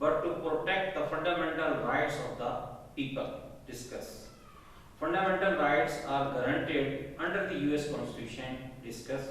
but to protect the fundamental rights of the people. Discuss. Fundamental rights are guaranteed under the US Constitution. Discuss.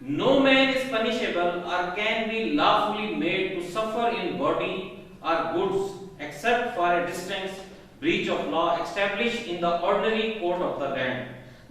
no man is punishable or can be lawfully made to suffer in body or goods except for a distinct breach of law established in the ordinary court of the land.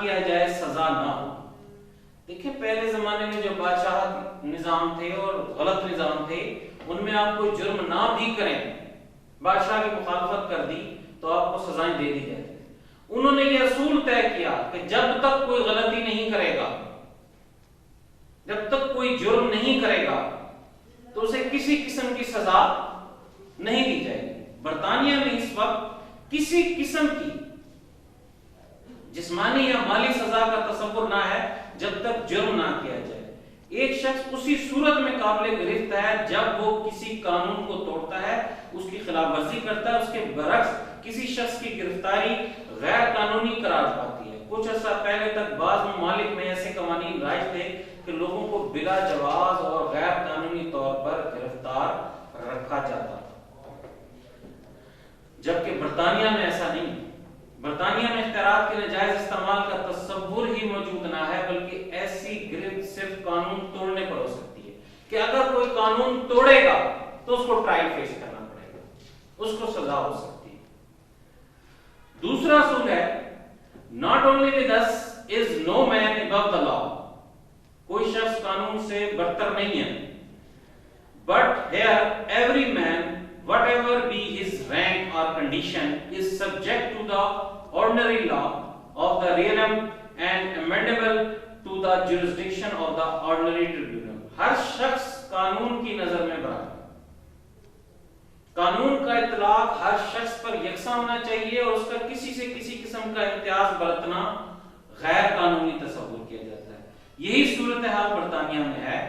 کیا جائے سزا نہ ہو. دیکھیں پہلے زمانے میں جو بادشاہ نظام تھے اور غلط نظام تھے ان میں آپ کوئی جرم نہ بھی کریں, بادشاہ کی مخالفت کر دی تو آپ کو سزائیں دے دی جاتی. انہوں نے یہ اصول طے کیا کہ جب تک کوئی غلطی نہیں کرے گا, جب تک کوئی جرم نہیں کرے گا تو اسے کسی قسم کی سزا نہیں دی جائے گی. برطانیہ میں اس وقت کسی قسم کی جسمانی یا مالی سزا کا تصور نہ ہے جب تک جرم نہ کیا جائے. ایک شخص اسی صورت میں قابل گرفت ہے جب وہ کسی قانون کو توڑتا ہے, اس کی خلاف ورزی کرتا ہے. اس کے برعکس کسی شخص کی گرفتاری غیر قانونی قرار پاتی ہے. کچھ عرصہ پہلے تک بعض ممالک میں ایسے قوانین رائج تھے کہ لوگوں کو بلا جواز اور غیر قانونی طور پر گرفتار رکھا جاتا تھا, جبکہ برطانیہ میں ایسا نہیں. برطانیہ میں اختیارات کے ناجائز استعمال کا تصور ہی موجود نہ ہے, بلکہ ایسی گرفت صرف قانون توڑنے پر ہو سکتی ہے کہ اگر کوئی قانون توڑے گا تو اس کو ٹرائل فیس کرنا پڑے گا, اس کو سزا ہو سکتی ہے. دوسرا اصول ہے not only with us is no man above the law. کوئی شخص قانون سے برتر نہیں ہے, but here every man whatever be his rank or condition is subject to the ordinary law of the realm and amendable to the jurisdiction of the ordinary tribunal. ہر شخص قانون کی نظر میں برابر. قانون کا اطلاق ہر شخص پر یکساں ہونا چاہیے اور اس کا کسی سے کسی قسم کا امتیاز برتنا غیر قانونی تصور کیا جاتا ہے. یہی صورتحال برطانیہ میں ہے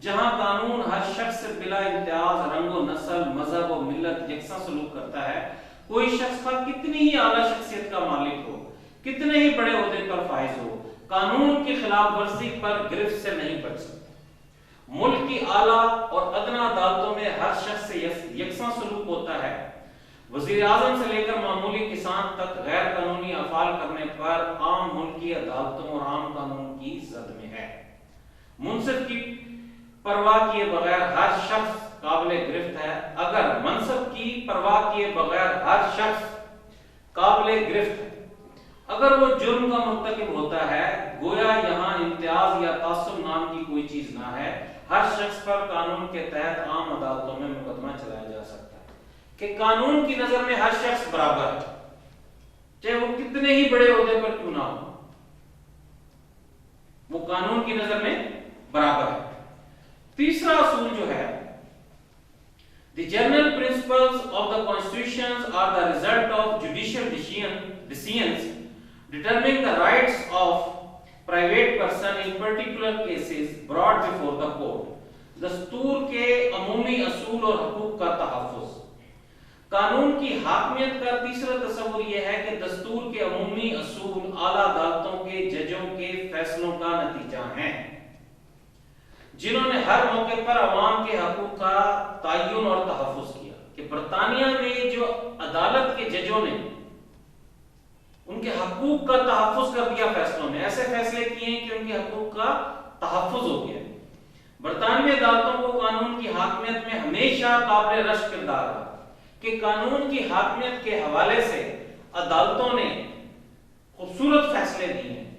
جہاں قانون ہر شخص سے بلا امتیاز رنگ و نسل, مذہب و ملت یکساں سلوک کرتا ہے. کوئی شخص کا کتنی ہی اعلیٰ شخصیت کا مالک ہو, کتنے ہی بڑے عہدے پر فائز ہو, قانون کی خلاف ورزی پر گرفت سے نہیں بچ سکتا. ملک کی اعلیٰ اور ادنا عدالتوں میں ہر شخص سے یکساں سلوک ہوتا ہے. وزیر اعظم سے لے کر معمولی کسان تک غیر قانونی افعال کرنے پر عام ملکی عدالتوں اور عام قانون کی زد میں ہے. منصف کی پرواہ کیے بغیر ہر شخص قابل گرفت ہے. اگر منصب کی پرواہ کیے بغیر ہر شخص قابل گرفت ہے, اگر وہ جرم کا مرتکب ہوتا ہے, گویا یہاں امتیاز یا تعصب نام کی کوئی چیز نہ ہے. ہر شخص پر قانون کے تحت عام عدالتوں میں مقدمہ چلایا جا سکتا ہے کہ قانون کی نظر میں ہر شخص برابر ہے, چاہے وہ کتنے ہی بڑے عہدے پر کیوں نہ ہو, وہ قانون کی نظر میں برابر ہے. تیسرا اصول جو ہے, the general principles of the constitutions are the result of judicial decisions determining the rights of private person in particular cases brought before the court. دستور کے عمومی اصول اور حقوق کا تحفظ. قانون کی حاکمیت کا تیسرا تصور یہ ہے کہ دستور کے عمومی اصول اعلیٰ عدالتوں کے ججوں کے فیصلوں کا نتیجہ ہیں, جنہوں نے ہر موقع پر عوام کے حقوق کا تعین اور تحفظ کیا. کہ برطانیہ میں جو عدالت کے ججوں نے ان کے حقوق کا تحفظ کر دیا فیصلوں میں, ایسے فیصلے کیے ہیں کہ ان کے حقوق کا تحفظ ہو گیا. برطانوی عدالتوں کو قانون کی حاکمیت میں ہمیشہ قابل رشک کردار رہا کہ قانون کی حاکمیت کے حوالے سے عدالتوں نے خوبصورت فیصلے دیے ہیں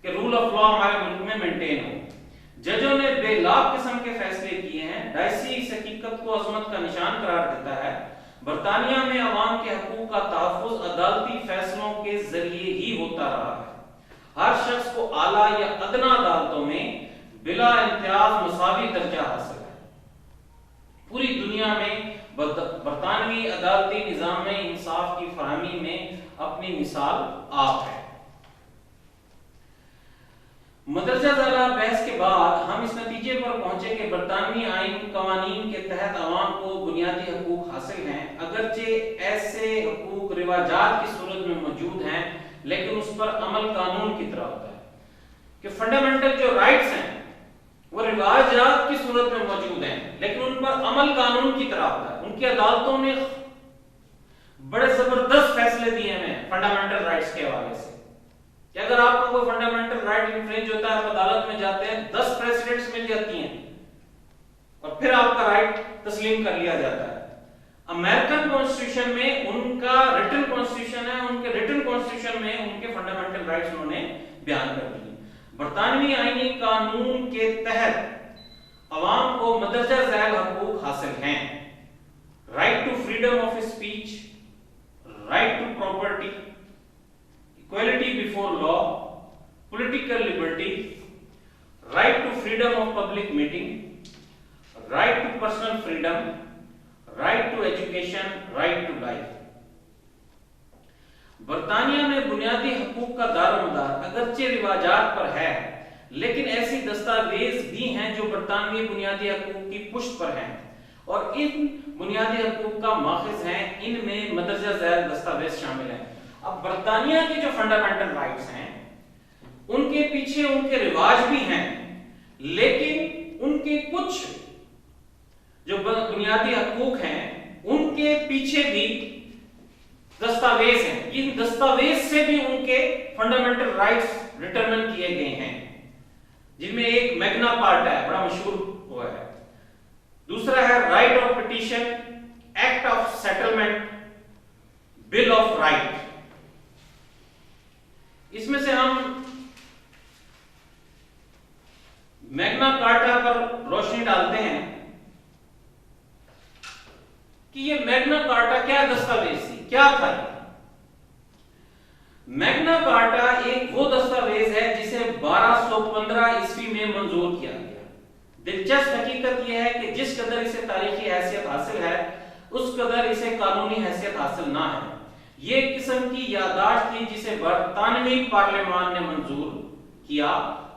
کہ رول آف لا ہمارے ملک میں مینٹین ہو. ججوں نے بے لاگ قسم کے فیصلے کیے ہیں. ڈائسی اس حقیقت کو عظمت کا نشان قرار دیتا ہے. برطانیہ میں عوام کے حقوق کا تحفظ عدالتی فیصلوں کے ذریعے ہی ہوتا رہا ہے. ہر شخص کو اعلیٰ یا ادنا عدالتوں میں بلا امتیاز مساوی درجہ حاصل ہے. پوری دنیا میں برطانوی عدالتی نظام میں انصاف کی فراہمی میں اپنی مثال آپ ہے. مدرجہ ذیل بحث کے بعد ہم اس نتیجے پر پہنچے کہ برطانوی آئین قوانین کے تحت عوام کو بنیادی حقوق حاصل ہیں, اگرچہ ایسے حقوق رواجات کی صورت میں موجود ہیں لیکن اس پر عمل قانون کی طرح ہوتا ہے. کہ فنڈامنٹل جو رائٹس ہیں وہ رواجات کی صورت میں موجود ہیں لیکن ان پر عمل قانون کی طرح ہوتا ہے. ان کی عدالتوں نے بڑے زبردست فیصلے دیے ہیں فنڈامنٹل رائٹس کے حوالے سے کہ اگر آپ کو کوئی فنڈامنٹل رائٹ انفرینج ہوتا ہے, آپ عدالت میں جاتے ہیں, 10 پریسیڈنٹس مل جاتی ہیں اور پھر آپ کا رائٹ تسلیم کر لیا جاتا ہے. امریکن کانسٹیٹیوشن میں ان کا ریٹن کانسٹیٹیوشن ہے, ان کے ریٹن کانسٹیٹیوشن میں ان کے رائٹس انہوں نے بیان کر دی. برطانوی آئینی قانون کے تحت عوام کو مندرجہ ذیل حقوق حاصل ہیں: right to freedom of speech, right to property, equality before law, political liberty, right to freedom of public meeting, right to personal freedom, right to education, right to life. برطانیہ میں بنیادی حقوق کا دار و مدار اگرچہ رواجات پر ہے، لیکن ایسی دستاویز بھی ہیں جو برطانوی بنیادی حقوق کی پشت پر ہیں، اور ان بنیادی حقوق کا ماخذ ہیں. ان میں مندرجہ ذیل دستاویز شامل ہیں. اب برطانیہ کے جو فنڈامنٹل رائٹس ہیں ان کے پیچھے ان کے رواج بھی ہیں، لیکن ان کے کچھ جو بنیادی حقوق ہیں ان کے پیچھے بھی دستاویز ہیں. ان دستاویز سے بھی ان کے فنڈامنٹل رائٹس ڈٹرمن کیے گئے ہیں، جن میں ایک میگنا کارٹا ہے، بڑا مشہور ہوا ہے. دوسرا ہے right of petition, act of settlement, bill of right. اس میں سے ہم میگنا کارٹا پر روشنی ڈالتے ہیں کہ یہ میگنا کارٹا کیا دستاویز تھی، کیا تھا. میگنا کارٹا ایک وہ دستاویز ہے جسے 1215 عیسوی میں منظور کیا گیا. دلچسپ حقیقت یہ ہے کہ جس قدر اسے تاریخی حیثیت حاصل ہے اس قدر اسے قانونی حیثیت حاصل نہ ہے. یہ ایک قسم کی یادداشت تھی جسے برطانوی پارلیمان نے منظور کیا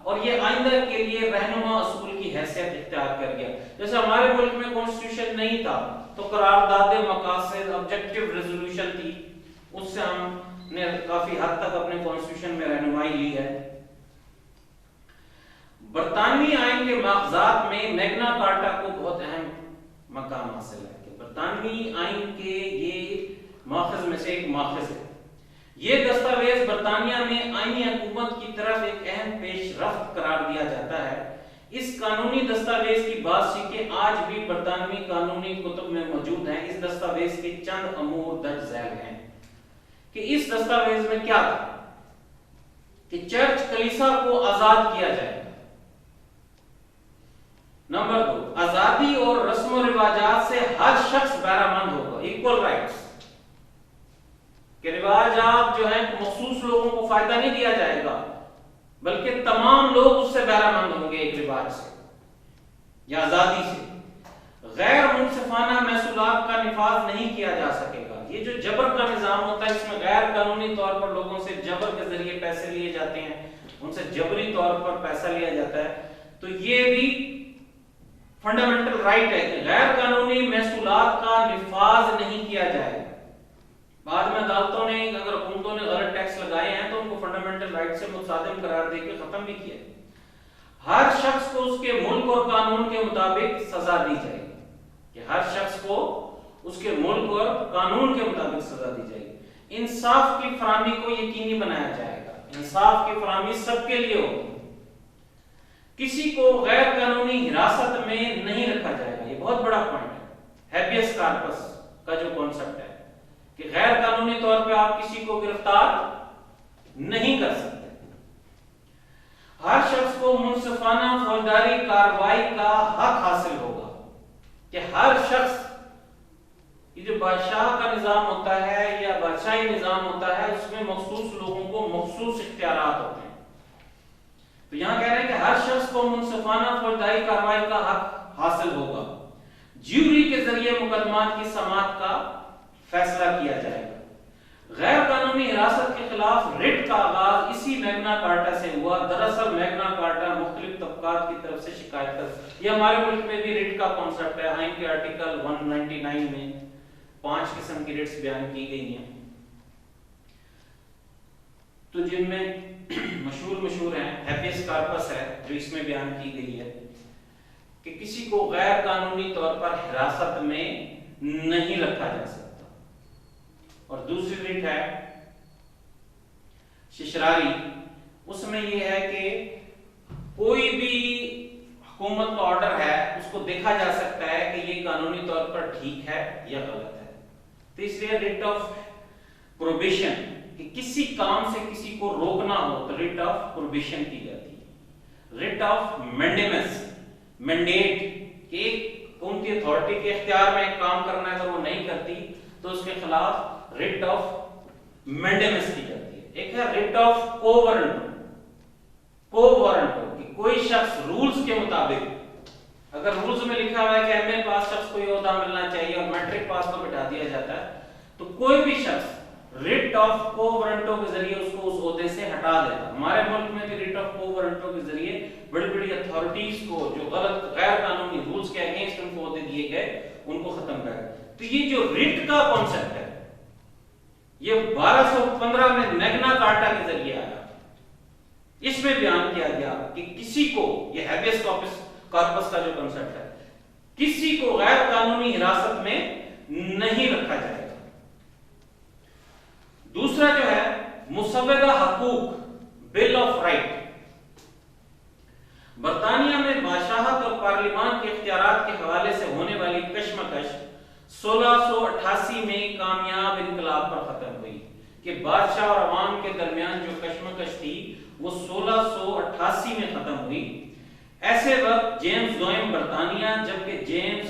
اور یہ آئندہ کے لیے رہنما اصول کی حیثیت اختیار کر گیا. جیسے ہمارے ملک میں کانسٹیٹیوشن نہیں تھا تو قرارداد مقاصد آبجیکٹیو ریزولوشن تھی، اس سے ہم نے کافی حد تک اپنے کانسٹیٹیوشن میں رہنمائی لی ہے. برطانوی آئین کے ماخذات میں میگنا کارٹا کو بہت اہم مقام حاصل ہے کہ برطانوی آئین کے یہ ماخذ میں سے ایک ماخذ ہے. یہ دستاویز برطانیہ میں آئینی حکومت کی طرف ایک اہم پیش رفت قرار دیا جاتا ہے. اس قانونی دستاویز کی بات سیکھیں آج بھی برطانوی قانونی کتب میں موجود ہیں. اس دستاویز کے چند امور درج ذیل ہیں کہ اس دستاویز میں کیا تھا کہ چرچ کلیسا کو آزاد کیا جائے گا. نمبر 2، آزادی اور رسم و رواجات سے ہر شخص بہرہ مند ہوگا، ایکول رائٹس. کہ رواجات جو ہیں مخصوص لوگوں کو فائدہ نہیں دیا جائے گا بلکہ تمام لوگ اس سے بہرہ مند ہوں گے ایک رواج سے یا آزادی سے. غیر منصفانہ محصولات کا نفاذ نہیں کیا جا سکے گا. یہ جو جبر کا نظام ہوتا ہے اس میں غیر قانونی طور پر لوگوں سے جبر کے ذریعے پیسے لیے جاتے ہیں، ان سے جبری طور پر پیسہ لیا جاتا ہے. تو یہ بھی فنڈامنٹل رائٹ ہے کہ غیر قانونی محصولات کا نفاذ نہیں کیا جائے گا. بعد میں عدالتوں نے اگر حکومتوں نے غلط ٹیکس لگائے ہیں تو ان کو فنڈامنٹل رائٹ سے متصادم قرار دے کے ختم بھی کیا. ہر شخص کو اس کے ملک اور قانون کے مطابق سزا دی جائے گی، کہ ہر شخص کو اس کے ملک اور قانون کے مطابق سزا دی جائے گی. انصاف کی فراہمی کو یقینی بنایا جائے گا. انصاف کی فراہمی سب کے لیے ہوگی. کسی کو غیر قانونی حراست میں نہیں رکھا جائے گا. یہ بہت بڑا پوائنٹ ہے ہیبیس کارپس کا جو کانسیپٹ ہے کہ غیر قانونی طور پہ آپ کسی کو گرفتار نہیں کر سکتے. ہر شخص کو منصفانہ فوجداری کارروائی کا حق حاصل ہوگا کہ ہر شخص، یہ جو بادشاہ کا نظام ہوتا ہے یا بادشاہی نظام ہوتا ہے اس میں مخصوص لوگوں کو مخصوص اختیارات ہوتے ہیں. تو یہاں کہہ رہے ہیں کہ ہر شخص کو منصفانہ فوجداری کارروائی کا حق حاصل ہوگا. جیوری کے ذریعے مقدمات کی سماعت کا فیصلہ کیا جائے گا. غیر قانونی حراست کے خلاف رٹ کا آغاز اسی میگنا کارٹا سے ہوا. دراصل میگنا کارٹا مختلف طبقات کی طرف سے شکایت کر، یہ ہمارے ملک میں بھی رٹ کا کانسیپٹ ہے. آئین کے آرٹیکل 199 میں 5 قسم کی رٹس بیان کی گئی ہیں، تو جن میں مشہور ہیں ہیبیس کارپس ہے جو اس میں بیان کی گئی ہے کہ کسی کو غیر قانونی طور پر حراست میں نہیں رکھا جا سکتا. اور دوسری رٹ ہے ششراری. اس میں یہ ہے کہ کوئی بھی حکومت کا آرڈر ہے اس کو دیکھا جا سکتا ہے کہ یہ قانونی طور پر ٹھیک ہے یا غلط ہے. تیسری رٹ آف پروبیشن. کہ کسی کام سے کسی کو روکنا ہو تو ریٹ آف پروہیبیشن کی جاتی ہے. ریٹ آف مینڈیمس, مینڈیٹ کہ ایک حکومتی اتھارٹی کے اختیار میں ایک کام کرنا ہے, اگر وہ نہیں کرتی تو اس کے خلاف ریٹ آف مینڈیمس کی جاتی ہے. ایک ہے ریٹ آف کوورنٹو, کہ کوئی شخص رولز کے مطابق, اگر رولز میں لکھا ہوا ہے کہ ایم اے پاس شخص کو یہ عہدہ ملنا چاہیے اور میٹرک پاس کو بٹھا دیا جاتا ہے, تو کوئی بھی شخص ریٹ آف کوورنٹو کے ذریعے اس کو اس عہدے سے ہٹا دیتا. ہمارے ملک میں بھی ریٹ آف کوورنٹو کے ذریعے بڑی بڑی اتھارٹیز کو جو غلط غیر قانونی رولز کے اگینسٹ ان کو عہدے دیے گئے ان کو ختم کر. تو یہ جو ریٹ کا کانسیپٹ ہے یہ 1215 میں میگنا کارٹا کے ذریعے آیا. اس میں بیان کیا گیا کہ کسی کو, یہ ہیبیس کارپس کا جو کنسپٹ ہے, کسی کو غیر قانونی حراست میں نہیں رکھا جائے گا. دوسرا جو ہے مسودہ حقوق, بل آف رائٹ. برطانیہ میں بادشاہت اور پارلیمان کے اختیارات کے حوالے سے ہونے والی کشمکش 1688 میں کامیاب انقلاب پر ختم ہوئی. کہ بادشاہ اور عوام کے درمیان جو کشمکش تھی وہ 1688 میں ختم ہوئی. ایسے وقت جیمز دوئم برطانیہ جبکہ جیمز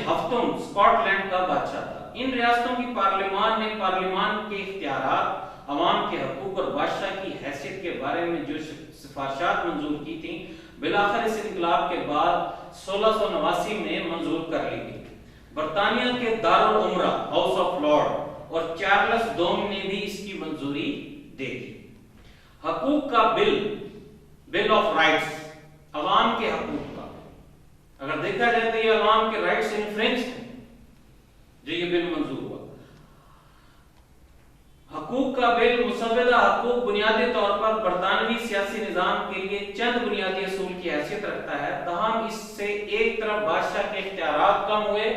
ہفتم اسکاٹ لینڈ کا بادشاہ تھا. ان ریاستوں کی پارلیمان نے پارلیمان کے اختیارات, عوام کے حقوق اور بادشاہ کی حیثیت کے بارے میں جو سفارشات منظور کی تھیں بالآخر اس انقلاب کے بعد 1689 میں منظور کر لی گئی. برطانیہ کے دارالعمرہ ہاؤس آف لارڈ اور چارلس دوم نے بھی اس کی منظوری دے دی. حقوق کا بل آف رائٹس, عوام کے حقوق کا, اگر دیکھا جائے تو یہ عوام کے رائٹس انفرینج تھے جو یہ بل منظور ہوا. حقوق کا بل مسودہ حقوق بنیادی طور پر برطانوی سیاسی نظام کے لیے چند بنیادی اصول کی حیثیت رکھتا ہے. تاہم اس سے ایک طرف بادشاہ کے اختیارات کم ہوئے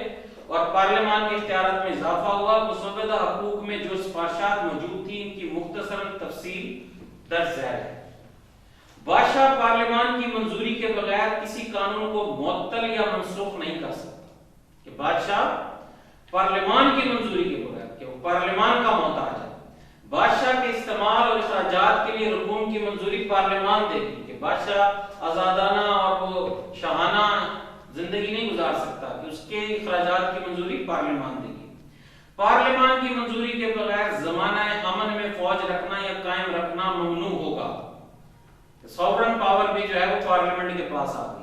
اور پارلیمان کے اختیارات میں اضافہ ہوا. مسودہ حقوق میں جو سفارشات موجود تھیں ان کی مختصراً تفصیل درج ذیل ہے. بادشاہ پارلیمان کی منظوری کے بغیر کسی قانون کو معطل یا منسوخ نہیں کر سکتا. کہ بادشاہ پارلیمان کی منظوری کے بغیر, کہ وہ پارلیمان کا محتاج ہے. بادشاہ کے استعمال اور اخراجات کے لیے رقوم کی منظوری پارلیمان دے گی. کہ بادشاہ آزادانہ اور وہ شاہانہ زندگی نہیں گزار سکتا, کہ اس کے اخراجات کی منظوری پارلیمان دے گی. پارلیمان کی منظوری کے بغیر زمانہ امن میں فوج رکھنا یا قائم رکھنا ممنوع ہوگا. سوورن پاور بھی جو ہے وہ پارلیمنٹ کے پاس آ گئی.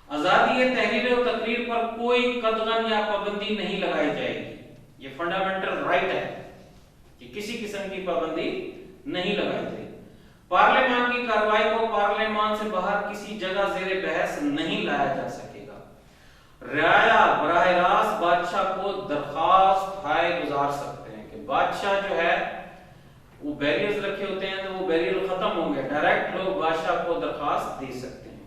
آزادی تحریر و تقریر پر کوئی قدغن یا پابندی نہیں لگائی جائے گی. یہ فنڈامنٹل رائٹ ہے کہ کسی قسم کی پابندی نہیں لگائی جائے گی. پارلیمان کی کارروائی کو پارلیمان سے باہر کسی جگہ زیر بحث نہیں لایا جا سکے گا. رعایا براہ راست بادشاہ کو درخواست ہائے گزار سکتے ہیں. کہ بادشاہ جو ہے وہ بیریئرز رکھے ہوتے ہیں تو وہ بیریئر ختم ہوں گے, ڈائریکٹ لوگ بادشاہ کو درخواست دے سکتے ہیں.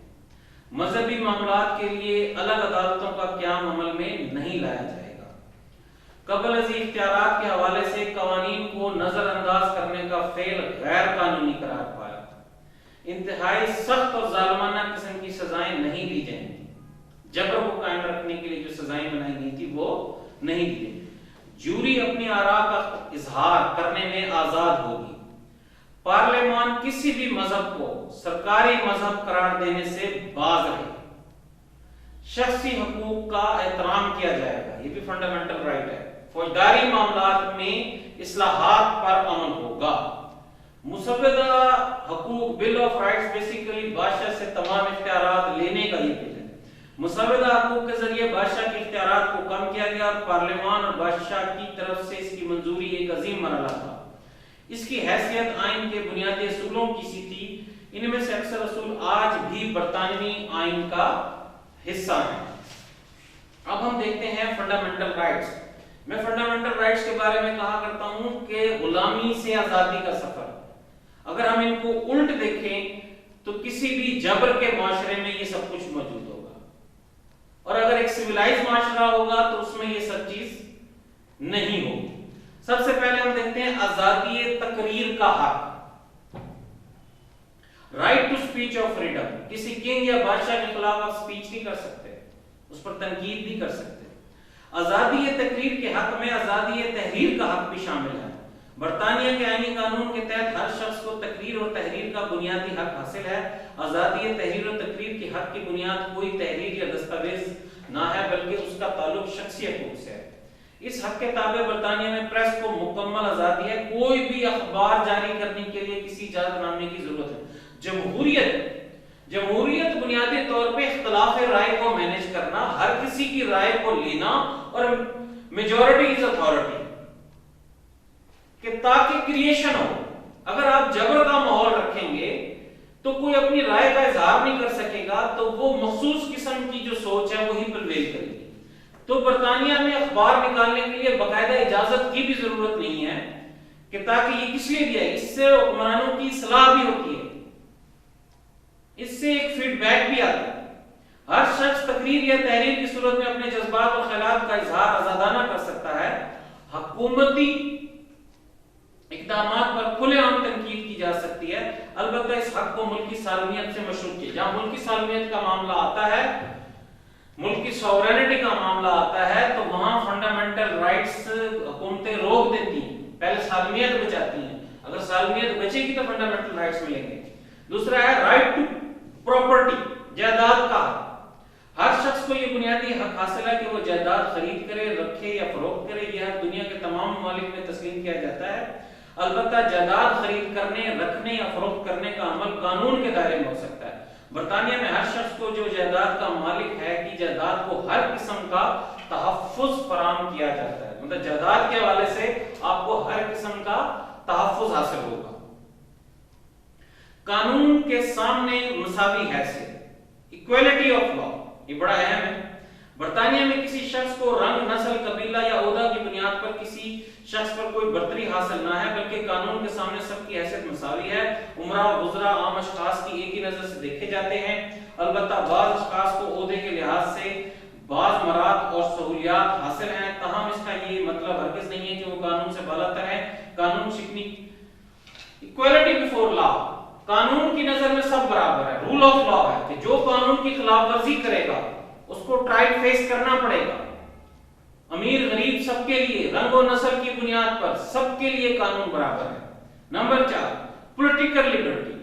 مذہبی معاملات کے لیے الگ عدالتوں کا قیام عمل میں نہیں لایا جائے گا. قبل ازیں اختیارات کے حوالے سے قوانین کو نظر انداز کرنے کا فعل غیر قانونی قرار پایا. انتہائی سخت اور ظالمانہ قسم کی سزائیں نہیں دی جائیں گی. جبر کو قائم رکھنے کے لیے جو سزائیں بنائی گئی تھی وہ نہیں دی جائیں گی. جوری اپنی آراء کا اظہار کرنے میں آزاد ہوگی. پارلیمان کسی بھی مذہب کو سرکاری مذہب قرار دینے سے باز رہے. شخصی حقوق کا احترام کیا جائے گا, یہ بھی فنڈامنٹل رائٹ ہے. فوجداری معاملات میں اصلاحات پر عمل ہوگا. مسودہ حقوق بل آف رائٹس بیسیکلی بادشاہ سے تمام اختیارات لینے کا یہ بل ہے. مسودہ حقوق کے ذریعے بادشاہ کے اختیارات کو کم کیا گیا. پارلیمان اور بادشاہ کی طرف سے اس کی منظوری ایک عظیم مرحلہ تھا. اس کی حیثیت آئین کے بنیادی اصولوں کی سی تھی. ان میں سے اکثر اصول آج بھی برطانوی آئین کا حصہ ہیں. اب ہم دیکھتے ہیں فنڈامنٹل رائٹس. میں فنڈامنٹل رائٹس کے بارے میں کہا کرتا ہوں کہ غلامی سے آزادی کا سفر. اگر ہم ان کو الٹ دیکھیں تو کسی بھی جبر کے معاشرے میں یہ سب کچھ موجود ہوگا, اور اگر ایک سویلائز معاشرہ ہوگا تو اس میں یہ سب چیز نہیں ہوگی. سب سے پہلے ہم دیکھتے ہیں آزادی تقریر کا حق. Right to speech of freedom. کسی کنگ یا بادشاہ کے خلاف آپ اسپیچ نہیں کر سکتے, اس پر تنقید نہیں کر سکتے. آزادی تقریر کے حق میں آزادی تحریر کا حق بھی شامل ہے۔ برطانیہ کے آئینی قانون کے تحت ہر شخص کو تقریر اور تحریر کا بنیادی حق حاصل ہے۔ آزادی تحریر اور تقریر کے حق کی بنیاد کوئی تحریر یا دستاویز نہ ہے بلکہ اس کا تعلق شخصی حقوق سے ہے۔ اس حق کے تابع برطانیہ میں پریس کو مکمل آزادی ہے، کوئی بھی اخبار جاری کرنے کے لیے کسی اجازت نامے کی ضرورت ہے۔ جمہوریت بنیادی طور پہ اختلاف رائے کو مینیج کرنا، ہر کسی کی رائے کو لینا، اور میجورٹی از اتھارٹی، کہ تاکہ کریشن ہو۔ اگر آپ جبر کا ماحول رکھیں گے تو کوئی اپنی رائے کا اظہار نہیں کر سکے گا، تو وہ مخصوص قسم کی جو سوچ ہے وہی پرویل کرے گی۔ تو برطانیہ میں اخبار نکالنے کے لیے باقاعدہ اجازت کی بھی ضرورت نہیں ہے، کہ تاکہ یہ کس لیے دیا ہے، اس سے حکمرانوں کی اصلاح بھی ہوتی ہے، اس سے ایک فیڈ بیک بھی آتا ہے۔ ہر شخص تقریر یا تحریر کی صورت میں اپنے جذبات اور خیالات کا اظہار آزادانہ کر سکتا ہے۔ حکومتی اقدامات پر کھلے عام تنقید کی جا سکتی ہے، البتہ اس حق کو ملکی سالمیت سے مشروط کیا۔ جہاں ملکی سالمیت کا معاملہ آتا ہے، ملکی سوورینٹی کا معاملہ آتا ہے، تو وہاں فنڈامنٹل رائٹس حکومتیں روک دیتی ہیں، پہلے سالمیت بچاتی ہیں، اگر سالمیت بچے گی تو فنڈامنٹل رائٹس ملیں گے۔ دوسرا ہے رائٹ ٹو پراپرٹی، جائیداد کا حق۔ ہر شخص کو یہ بنیادی حق حاصل ہے کہ وہ جائیداد خرید کرے، رکھے یا فروخت کرے۔ یہ حق دنیا کے تمام ممالک میں تسلیم کیا جاتا ہے، البتہ جائیداد خرید کرنے، رکھنے یا فروخت کرنے کا عمل قانون کے دائرے میں ہو سکتا ہے۔ برطانیہ میں ہر شخص کو جو جائیداد کا مالک ہے کی جائیداد کو ہر قسم کا تحفظ فراہم کیا جاتا ہے، مطلب جائیداد کے حوالے سے آپ کو ہر قسم کا تحفظ حاصل ہوگا۔ قانون کے سامنے مساوی حیثیت، ایکویلٹی آف لا، یہ بڑا اہم ہے۔ برطانیہ میں کسی شخص کو رنگ، نسل، قبیلہ یا عہدہ کی بنیاد پر کسی شخص پر کوئی برتری حاصل نہ ہے، بلکہ قانون کے سامنے سب کی حیثیت مساوی ہے۔ عمرہ، وزراء عام اشخاص کی ایک ہی نظر سے دیکھے جاتے ہیں، البتہ بعض اشخاص کو عہدے کے لحاظ سے بعض مراد اور سہولیات حاصل ہیں، تاہم اس کا یہ مطلب ہرگز نہیں ہے کہ وہ قانون سے بالاتر ہے۔ قانون شکنی، ایکویلٹی بیفور لا، قانون کی نظر میں سب برابر ہے۔ رول آف لا ہے کہ جو قانون کی خلاف ورزی کرے گا اس کو ٹرائل فیس کرنا پڑے گا۔ امیر غریب سب کے لیے، رنگ و نسل کی بنیاد پر سب کے لیے قانون برابر ہے۔ Number 4، political Liberty.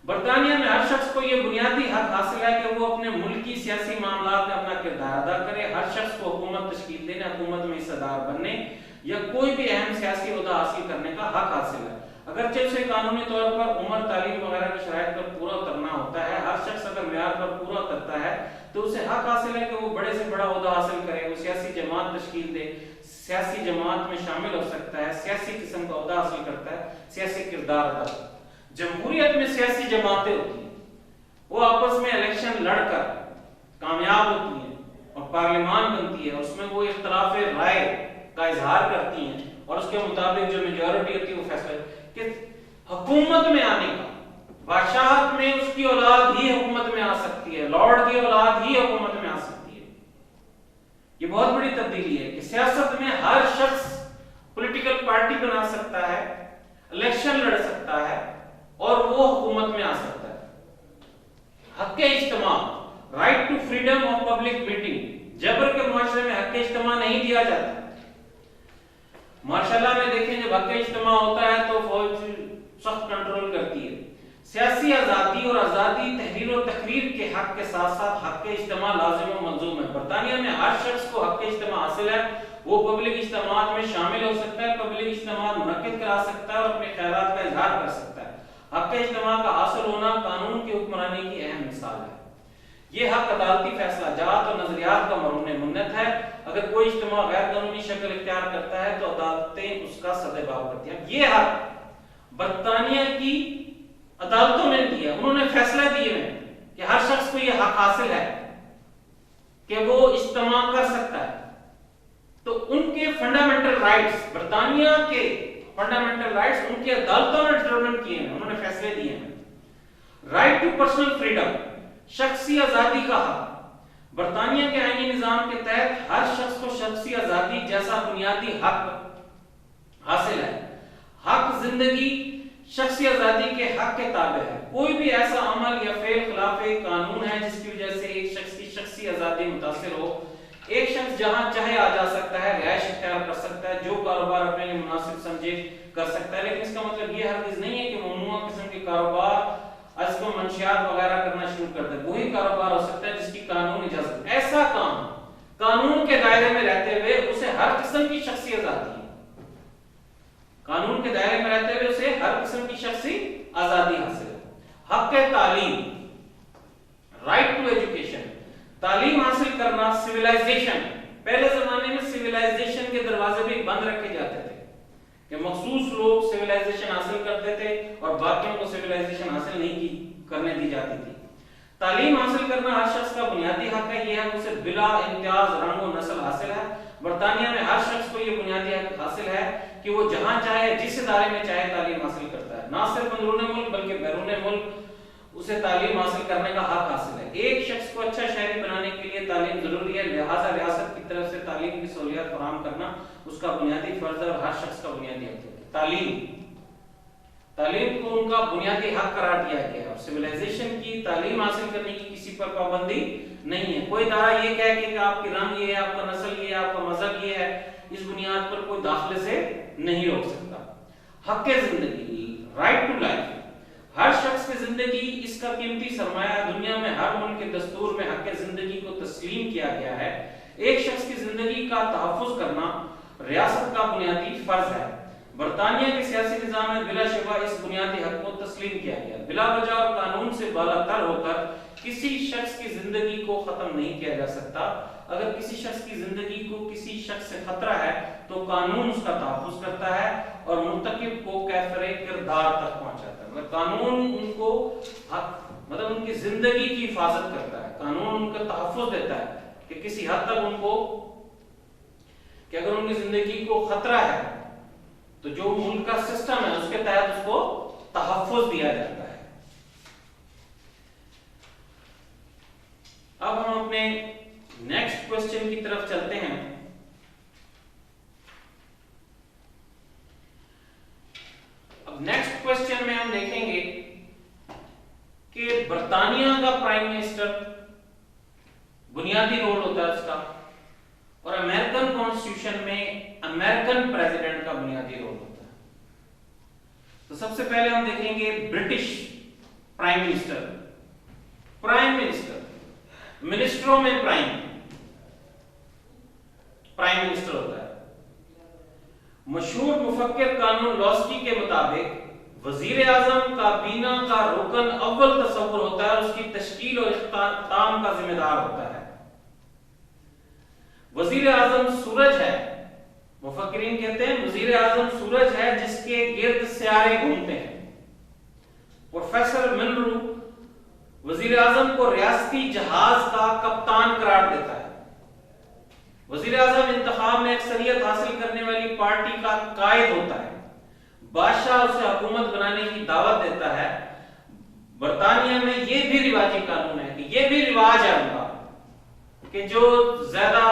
برطانیہ میں ہر شخص کو یہ بنیادی حق حاصل ہے کہ وہ اپنے ملکی سیاسی معاملات میں اپنا کردار ادا کرے۔ ہر شخص کو حکومت تشکیل دینے، حکومت میں حصہ دار بننے یا کوئی بھی اہم سیاسی عہدہ حاصل کرنے کا حق حاصل ہے، اگرچہ اسے قانونی طور پر عمر، تعلیم وغیرہ کی شرائط پر پورا اترنا ہوتا ہے۔ ہر شخص اگر معیار پر پورا اترتا ہے تو اسے حق حاصل ہے کہ وہ بڑے سے بڑا عہدہ حاصل کرے، وہ سیاسی جماعت تشکیل دے، سیاسی جماعت میں شامل ہو سکتا ہے، سیاسی قسم کا عہدہ حاصل کرتا ہے، سیاسی کردار ادا کرتا ہے۔ جمہوریت میں سیاسی جماعتیں ہوتی ہیں، وہ آپس میں الیکشن لڑ کر کامیاب ہوتی ہیں اور پارلیمان بنتی ہے، اس میں وہ اختلاف رائے کا اظہار کرتی ہیں اور اس کے مطابق جو میجورٹی ہوتی ہے وہ فیصلہ کہ حکومت میں آنے کا، بادشاہت میں اس کی اولاد ہی حکومت میں آ سکتی ہے، لارڈ کی اولاد ہی حکومت میں آ سکتی ہے۔ یہ بہت بڑی تبدیلی ہے کہ سیاست میں ہر شخص پولیٹیکل پارٹی بنا سکتا ہے، الیکشن لڑ سکتا ہے اور وہ حکومت میں آ سکتا ہے۔ حق اجتماع، right to freedom of public meeting, جبر کے معاشرے میں حق اجتماع نہیں دیا جاتا۔ ماشاءاللہ میں دیکھیں جب حق اجتماع ہوتا ہے تو فوج سخت کنٹرول کرتی ہے۔ سیاسی آزادی اور آزادی تحریر و تقریر کے حق کے ساتھ ساتھ حق اجتماع لازم و ملزوم ہے۔ برطانیہ میں ہر شخص کو حق اجتماع حاصل ہے، وہ پبلک اجتماعات میں شامل ہو سکتا ہے، پبلک اجتماعات منعقد کرا سکتا ہے اور اپنے خیالات کا اظہار کر سکتا ہے۔ حق اجتماع کا حاصل ہونا قانون کی حکمرانی کی اہم مثال ہے۔ یہ حق عدالتی فیصلہ جات اور نظریات کا مرہون منت ہے۔ اگر کوئی اجتماع غیر قانونی شکل اختیار کرتا ہے تو عدالتیں اس کا سدباب کرتی ہیں۔ یہ حق برطانیہ کی عدالتوں نے دیا، انہوں نے فیصلہ دیے ہیں کہ ہر شخص کو یہ حق حاصل ہے کہ وہ اجتماع کر سکتا ہے۔ تو ان کے فنڈامنٹل رائٹس، برطانیہ کے فنڈامنٹل رائٹس ان کی عدالتوں نے ڈٹرمن کیے ہیں، انہوں نے فیصلے دیے ہیں۔ رائٹ ٹو پرسنل فریڈم، شخصی آزادی کا حق۔ برطانیہ کے آئینی نظام کے تحت ہر شخص کو شخصی آزادی جیسا بنیادی حق حاصل ہے۔ حق زندگی شخصی آزادی کے حق کے تابع ہے۔ کوئی بھی ایسا عمل یا فعل خلاف قانون ہے جس کی وجہ سے ایک شخص کی شخصی آزادی متاثر ہو ایک شخص جہاں چاہے آ جا سکتا ہے، رہائش اختیار کر سکتا ہے، جو کاروبار اپنے لیے مناسب سمجھے کر سکتا ہے، لیکن اس کا مطلب یہ ہرگز نہیں ہے کہ ممنوع قسم کے کاروبار از کو منشیات وغیرہ کرنا شروع کر دے۔ وہی کاروبار ہو سکتا ہے جس کی قانون اجازت، ایسا کام قانون کے دائرے میں رہتے ہوئے اسے ہر قسم کی شخصی آزادی ہے، قانون کے دائرے میں رہتے ہوئے اسے ہر قسم کی شخصی آزادی حاصل ہے۔ حق تعلیم، رائٹ ٹو ایجوکیشن، تعلیم حاصل کرنا سویلائزیشن، پہلے زمانے میں سویلائزیشن کے دروازے بھی بند رکھے جاتے تھے کہ مخصوص لوگ سویلائزیشن حاصل کرتے تھے اور باقیوں کو سویلائزیشن حاصل نہیں کرنے دی جاتی تھی۔ تعلیم حاصل کرنا ہر شخص کا بنیادی حق ہے، یہ حق اسے بلا امتیاز رنگ و نسل حاصل ہے۔ برطانیہ میں ہر شخص کو یہ بنیادی حق حاصل ہے کہ وہ جہاں چاہے جس ادارے میں چاہے تعلیم حاصل کرتا ہے، نہ صرف اندرون ملک بلکہ بیرون ملک اسے تعلیم حاصل کرنے کا حق حاصل ہے۔ ایک شخص کو اچھا شہری بنانے کے لیے تعلیم ضروری ہے، لہذا ریاست کی طرف سے تعلیم کی سہولیات فراہم کرنا اس کا بنیادی فرض ہے اور ہر شخص کا بنیادی حق ہے۔ تعلیم کو ان کا بنیادی حق قرار دیا گیا ہے اور سویلائزیشن کی تعلیم حاصل کرنے کی کسی پر پابندی نہیں ہے۔ کوئی ادارہ یہ کہے کہ آپ کی رنگ یہ ہے، آپ کا نسل یہ ہے، آپ کا مذہب یہ ہے، اس بنیاد پر کوئی داخلے سے نہیں روک سکتا۔ حق زندگی، رائٹ ٹو لائف، ہر شخص کی زندگی اس کا قیمتی سرمایہ، دنیا میں ہر ملک کے دستور میں حق زندگی کو تسلیم کیا گیا ہے۔ ایک شخص کی زندگی کا تحفظ کرنا ریاست کا بنیادی فرض ہے۔ برطانیہ کے سیاسی نظام میں بلا شبہ اس بنیادی حق کو تسلیم کیا گیا، بلا وجہ اور قانون سے بالا تر ہو کر کسی شخص کی زندگی کو ختم نہیں کیا جا سکتا۔ اگر کسی شخص کی زندگی کو کسی شخص سے خطرہ ہے تو قانون اس کا تحفظ کرتا ہے اور مرتکب کو کیفر کردار تک پہنچاتا ہے۔ مطلب قانون ان کو مطلب ان کی زندگی کی حفاظت کرتا ہے، قانون ان کا تحفظ دیتا ہے کہ کسی حد تک ان کو کہ اگر ان کی زندگی کو خطرہ ہے تو جو ملک کا سسٹم ہے اس کے تحت اس کو تحفظ دیا جاتا ہے۔ اب ہم اپنے نیکسٹ کوسچن کی طرف چلتے ہیں۔ اب نیکسٹ کوسچن میں ہم دیکھیں گے کہ برطانیہ کا پرائم منسٹر بنیادی رول ہوتا ہے اس کا، اور امریکن کانسٹیٹیوشن میں امریکن پریزیڈنٹ کا بنیادی رول ہوتا ہے۔ تو سب سے پہلے ہم دیکھیں گے British prime minister. Prime minister, منسٹروں میں پرائم منسٹر ہوتا ہے۔ مشہور مفکر قانون لاسکی کے مطابق وزیر اعظم کابینہ کا رکن اول تصور ہوتا ہے اور اس کی تشکیل اور اختتام کا ذمہ دار ہوتا ہے۔ وزیر اعظم سورج ہے، مفکرین کہتے ہیں وزیر اعظم سورج ہے جس کے گرد سیارے گھومتے ہیں۔ پروفیسر منرو وزیر اعظم کو ریاستی جہاز کا کپتان قرار دیتا ہے۔ وزیر اعظم انتخاب میں اکثریت حاصل کرنے والی پارٹی کا قائد ہوتا ہے۔ بادشاہ اسے حکومت بنانے کی دعوت دیتا ہے۔ برطانیہ میں یہ بھی رواجی قانون ہے کہ یہ بھی رواج ہے ان کا کہ جو زیادہ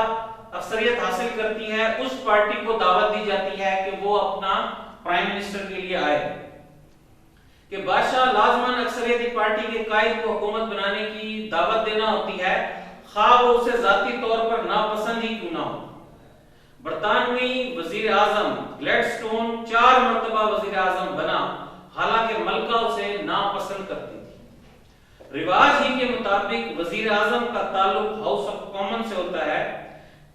اکثریت حاصل کرتی ہے اس پارٹی کو دعوت دی جاتی ہے کہ وہ اپنا پرائم منسٹر کے لیے آئے، کہ بادشاہ لازماً اکثریتی پارٹی کے قائد کو حکومت بنانے کی دعوت دینا ہوتی ہے، خواہ وہ اسے ذاتی طور پر ناپسند ہی کیوں نہ ہو۔ برطانوی وزیر اعظم گلیڈسٹون 4 مرتبہ وزیر اعظم بنا، حالانکہ ملکہ اسے ناپسند کرتی تھی۔ رواج ہی کے مطابق وزیر اعظم کا تعلق ہاؤس آف کامن سے ہوتا ہے۔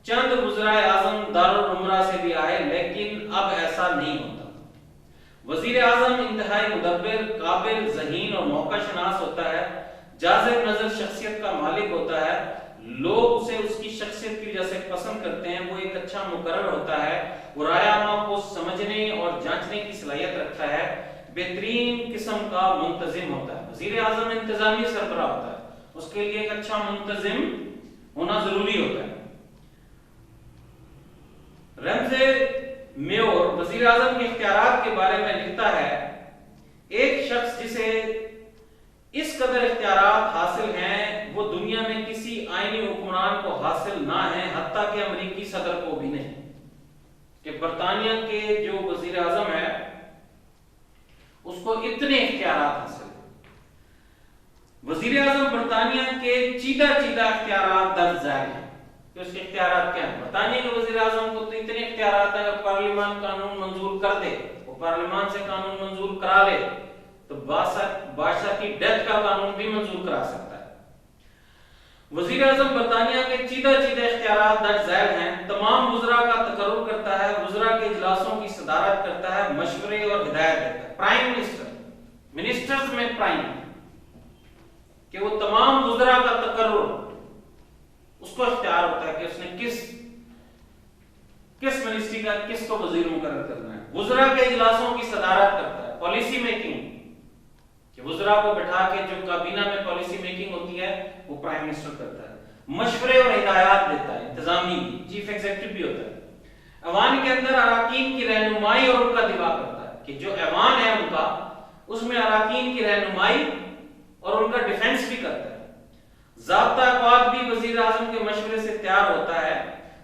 چند وزرائے اعظم دارالعمرہ سے بھی آئے، لیکن اب ایسا نہیں ہوتا۔ وزیر اعظم انتہائی مدبر، قابل، ذہین اور موقع شناس ہوتا ہے، جاذب نظر شخصیت کا مالک ہوتا ہے، لوگ اسے اس کی شخصیت کی وجہ سے پسند کرتے ہیں، وہ ایک اچھا مقرر ہوتا ہے، وہ رائے عامہ کو سمجھنے اور جانچنے کی صلاحیت رکھتا ہے، بہترین قسم کا منتظم ہوتا ہے۔ وزیر اعظم انتظامی سربراہ ہوتا ہے، اس کے لیے ایک اچھا منتظم ہونا ضروری ہوتا ہے۔ رمزے میور وزیر اعظم کے اختیارات کے بارے میں لکھتا ہے، ایک شخص جسے اس قدر اختیارات حاصل ہیں وہ دنیا میں کسی آئینی حکمران کو حاصل نہ ہیں، حتیٰ کہ امریکی صدر کو بھی نہیں۔ کہ برطانیہ کے جو وزیر اعظم ہے اس کو اتنے اختیارات حاصل ہیں۔ وزیر اعظم برطانیہ کے چیدہ اختیارات درج ذیل ہیں۔ کہ اس کے اختیارات کیا ہیں. برطانیہ کے وزیر اعظم کو تو اتنے اختیارات ہیں، اگر پارلیمان قانون منظور کر دے، وہ پارلیمان سے قانون منظور کرا لے تو بادشاہ کی ڈیتھ کا قانون بھی منظور کرا سکتا ہے. وزیر اعظم برطانیہ کے چیدہ اختیارات درج ذیل ہیں. تمام وزراء کا تقرر کرتا ہے، وزراء کے اجلاسوں کی صدارت کرتا ہے، مشورے اور ہدایت دیتا ہے. پرائم منسٹر، منسٹرز میں پرائم، کہ وہ تمام وزراء کا تقرر، اس کو اختیار ہوتا ہے کہ اس نے کس منسٹری کا کس کو وزیر مقرر کرنا ہے. وزراء کے اجلاسوں کی صدارت کرتا ہے. پالیسی میکنگ، کہ وزراء کو بٹھا کے جو کابینہ میں پالیسی میکنگ ہوتی ہے وہ پرائم منسٹر کرتا ہے. مشورے اور ہدایات دیتا ہے، انتظامی چیف ایگزیکٹو بھی ہوتا ہے. ایوان کے اندر اراکین کی رہنمائی اور ان کا دفاع کرتا ہے، کہ جو ایوان ہے ان کا، اس میں اراکین کی رہنمائی اور ان کا ڈیفنس بھی کرتا ہے. ضابطہ اقوات بھی وزیر اعظم کے مشورے سے تیار ہوتا ہے.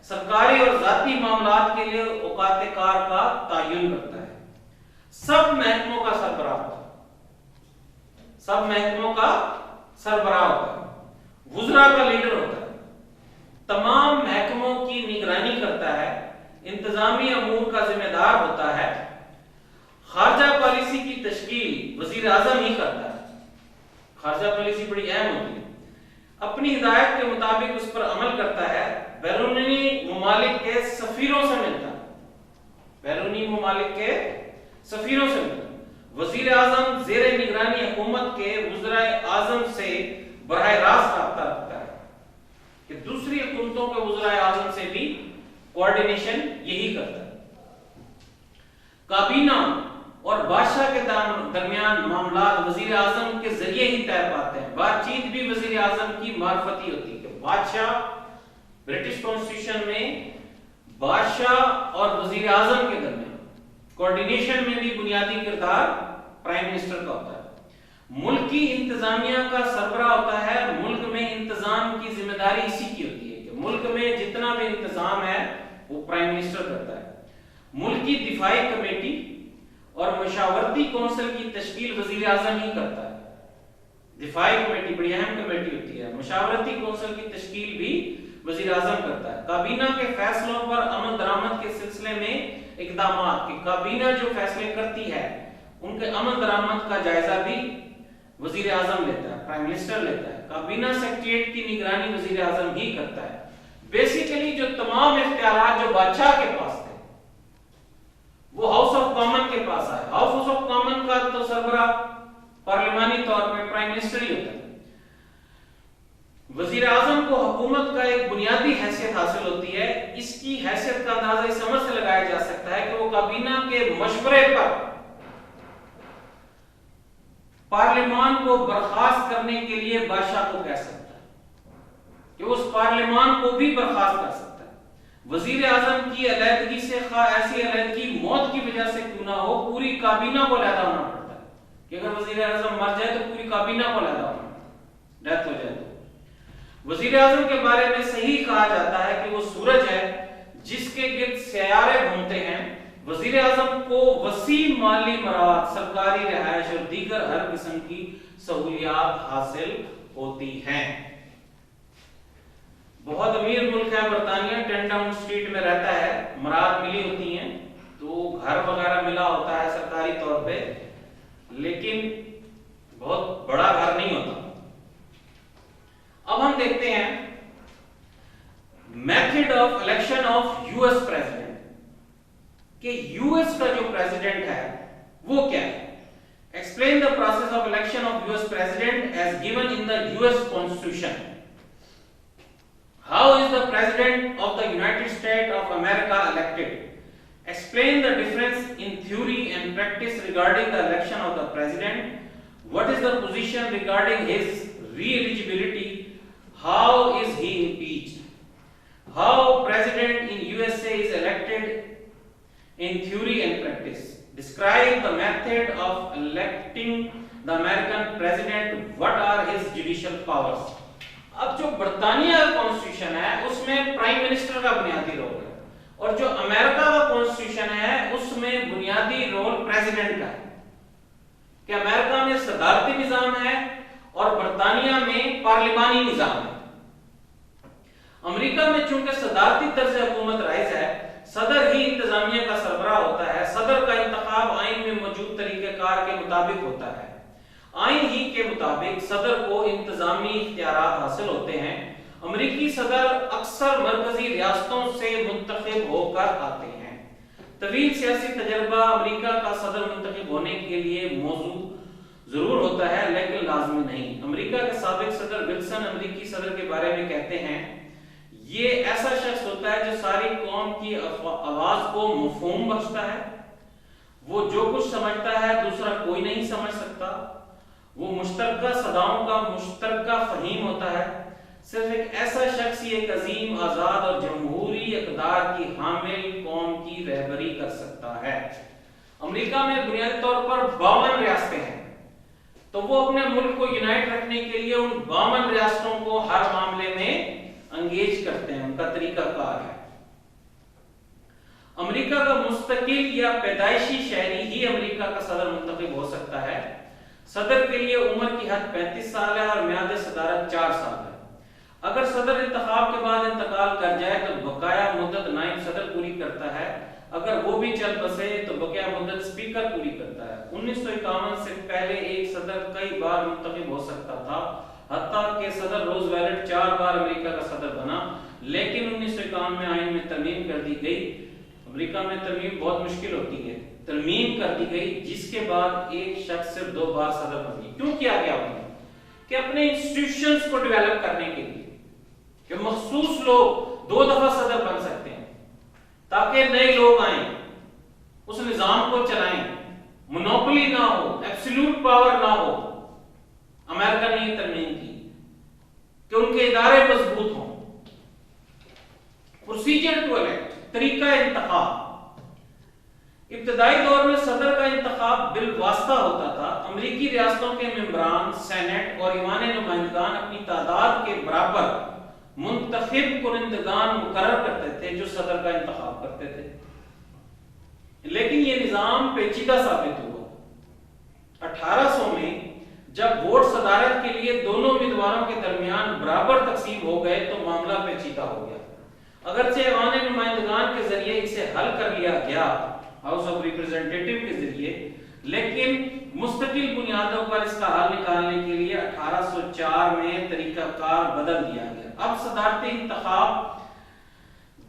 سرکاری اور ذاتی معاملات کے لیے اوقات کار کا تعین کرتا ہے. سب محکموں کا سربراہ ہوتا ہے، سب محکموں کا سربراہ ہوتا ہے. وزراء کا لیڈر ہوتا ہے. تمام محکموں کی نگرانی کرتا ہے. انتظامی امور کا ذمہ دار ہوتا ہے. خارجہ پالیسی کی تشکیل وزیر اعظم ہی کرتا ہے. خارجہ پالیسی بڑی اہم ہوتی ہے. اپنی ہدایت کے مطابق اس پر عمل کرتا ہے. بیرونی ممالک کے سفیروں سے ملتا ہے. بیرونی ممالک کے سفیروں سے ملتا ہے. وزیر اعظم زیر نگرانی حکومت کے وزراء اعظم سے براہ راست رابطہ رکھتا ہے، کہ دوسری حکومتوں کے وزراء اعظم سے بھی کوارڈینیشن یہی کرتا ہے. کابینہ اور بادشاہ کے درمیان معاملات وزیر اعظم کے ذریعے ہی طے پاتے ہیں. بات چیت بھی وزیر اعظم کی معرفتی ہوتی ہے، کہ بادشاہ، برٹش کانسٹیٹیوشن میں بادشاہ اور وزیر اعظم کے درمیان کوارڈینیشن میں بھی بنیادی کردار پرائم منسٹر کا ہوتا ہے. ملکی انتظامیہ کا سربراہ ہوتا ہے. ملک میں انتظام کی ذمہ داری اسی کی ہوتی ہے، کہ ملک میں جتنا بھی انتظام ہے وہ پرائم منسٹر کرتا ہے. ملکی دفاعی کمیٹی اور مشاورتی کونسل کی تشکیل وزیر اعظم ہی کرتا ہے. دفاعی کمیٹی بڑی اہم کمیٹی ہوتی ہے. مشاورتی کونسل کی تشکیل بھی وزیر اعظم کرتا ہے. کابینہ کے فیصلوں پر عمل درآمد کے سلسلے میں اقدامات، کہ کابینہ جو فیصلے کرتی ہے ان کے عمل درآمد کا جائزہ بھی وزیر اعظم لیتا ہے، پرائم منسٹر لیتا ہے. کابینہ سیکریٹریٹ کی نگرانی وزیر اعظم ہی کرتا ہے. بیسیکلی جو تمام اختیارات جو بادشاہ کے پاس تھے وہ ہاؤس آف کامن کے پاس آئے. ہاؤس آف کامن کا تو سربراہ پارلیمانی طور پہ پرائم منسٹر ہی ہوتا ہے. وزیر اعظم کو حکومت کا ایک بنیادی حیثیت حاصل ہوتی ہے. اس کی حیثیت کا اندازہ اس سمجھ سے لگایا جا سکتا ہے کہ وہ کابینہ کے مشورے پر پارلیمان کو برخاست کرنے کے لیے بادشاہ کو کہہ سکتا ہے، کہ اس پارلیمان کو بھی برخاست کر سکتا ہے. وزیر اعظم کی علیحدگی سے، خواہ ایسی علیحدگی موت کی وجہ سے کیوں نہ ہو، پوری کابینہ کو علیحدہ ہونا پڑتا ہے. کہ اگر وزیر اعظم مر جائے تو پوری کابینہ کو علیحدہ ہونا پڑتا ہے، ڈیتھ ہو جائے تو. وزیر اعظم کے بارے میں صحیح کہا جاتا ہے کہ وہ سورج ہے جس کے گرد سیارے گھومتے ہیں. وزیر اعظم کو وسیع مالی مواد، سرکاری رہائش اور دیگر ہر قسم کی سہولیات حاصل ہوتی ہیں. بہت امیر ملک ہے برطانیہ. 10 ڈاؤن اسٹریٹ میں رہتا ہے. مراد ملی ہوتی ہیں تو گھر وغیرہ ملا ہوتا ہے سرکاری طور پہ، لیکن بہت بڑا گھر نہیں ہوتا. اب ہم دیکھتے ہیں method of election of U S president, کہ یو ایس کا جو پریزیڈنٹ ہے وہ کیا ہے. Explain the process of election of U S president as given in the U S constitution. How is the President of the United States of America elected? Explain the difference in theory and practice regarding the election of the President. What is the position regarding his re-eligibility? How is he impeached? How President in USA is elected in theory and practice? Describe the method of electing the American President. What are his judicial powers? اب جو برطانیہ کا constitution ہے اس میں prime minister کا بنیادی role ہے، اور جو امریکہ کا کانسٹیٹیوشن ہے اس میں بنیادی رول پریزیڈنٹ کا ہے. کہ امریکہ میں صدارتی نظام ہے اور برطانیہ میں پارلیمانی نظام ہے. امریکہ میں چونکہ صدارتی طرز حکومت رائج ہے، صدر ہی انتظامیہ کا سربراہ ہوتا ہے، صدر کا انتخاب آئین میں موجود طریقہ کار کے مطابق ہوتا ہے، آئین ہی کے مطابق صدر کو انتظامی اختیارات حاصل ہوتے ہیں۔ امریکی صدر اکثر مرکزی ریاستوں سے منتخب ہو کر آتے ہیں۔ طویل سیاسی تجربہ امریکہ کا صدر منتخب ہونے کے لیے موضوع ضرور ہوتا ہے لیکن لازمی نہیں۔ امریکہ کے سابق صدر ولسن امریکی صدر کے بارے میں کہتے ہیں، یہ ایسا شخص ہوتا ہے جو ساری قوم کی آواز کو مفہوم بخشتا ہے، وہ جو کچھ سمجھتا ہے دوسرا کوئی نہیں سمجھ سکتا، وہ مشترکہ صداؤں کا مشترکہ فہیم ہوتا ہے، صرف ایک ایسا شخص ہی ایک عظیم آزاد اور جمہوری اقدار کی حامل قوم کی رہبری کر سکتا ہے۔ امریکہ میں بنیادی طور پر 52 ریاستیں ہیں، تو وہ اپنے ملک کو یونائٹ رکھنے کے لیے ان 52 ریاستوں کو ہر معاملے میں انگیج کرتے ہیں، ان کا طریقہ کار ہے۔ امریکہ کا مستقل یا پیدائشی شہری ہی امریکہ کا صدر منتخب ہو سکتا ہے۔ صدر کے لیے عمر کی حد 35 سال ہے اور میعاد صدارت 4 سال ہے۔ اگر صدر انتخاب کے بعد انتقال کر جائے تو بقایا مدت نائب صدر پوری کرتا ہے، اگر وہ بھی چل بسے تو بقیہ مدت اسپیکر پوری کرتا ہے۔ 1951 سے پہلے ایک صدر کئی بار منتخب ہو سکتا تھا، حتیٰ کہ صدر روزویلٹ 4 بار امریکہ کا صدر بنا، لیکن 1951 میں آئین میں ترمیم کر دی گئی۔ امریکہ میں ترمیم بہت مشکل ہوتی ہے، ترمیم کر دی گئی جس کے بعد ایک شخص صرف 2 بار صدر بن گیا۔ کیوں کیا گیا انہوں نے؟ کہ اپنے انسٹیٹیوشنز کو ڈیولپ کرنے کے لیے کہ مخصوص لوگ 2 دفعہ صدر بن سکتے ہیں، تاکہ نئے لوگ آئیں، اس نظام کو چلائیں، مونوپولی نہ ہو، ایبسولوٹ پاور نہ ہو۔ امریکہ نے یہ ترمیم کی کہ ان کے ادارے مضبوط ہوں۔ پروسیجر ٹو الیکٹ، طریقہ انتخاب۔ ابتدائی دور میں صدر کا انتخاب بالواسطہ ہوتا تھا۔ امریکی ریاستوں کے ممبران سینٹ اور ایوان نمائندگان اپنی تعداد کے برابر منتخب کنندگان مقرر کرتے تھے جو صدر کا انتخاب کرتے تھے، لیکن یہ نظام پیچیدہ ثابت ہوا۔ 1800 میں جب ووٹ صدارت کے لیے دونوں امیدواروں کے درمیان برابر تقسیم ہو گئے تو معاملہ پیچیدہ ہو گیا۔ اگرچہ ایوان نمائندگان کے ذریعے اسے حل کر لیا گیا، ہاؤس آف ریپرزینٹیٹیو کے ذریعے، لیکن مستقل بنیادوں پر اس کا حل نکالنے کے لیے 1804 میں طریقہ کار بدل دیا گیا۔ اب صدارتی انتخاب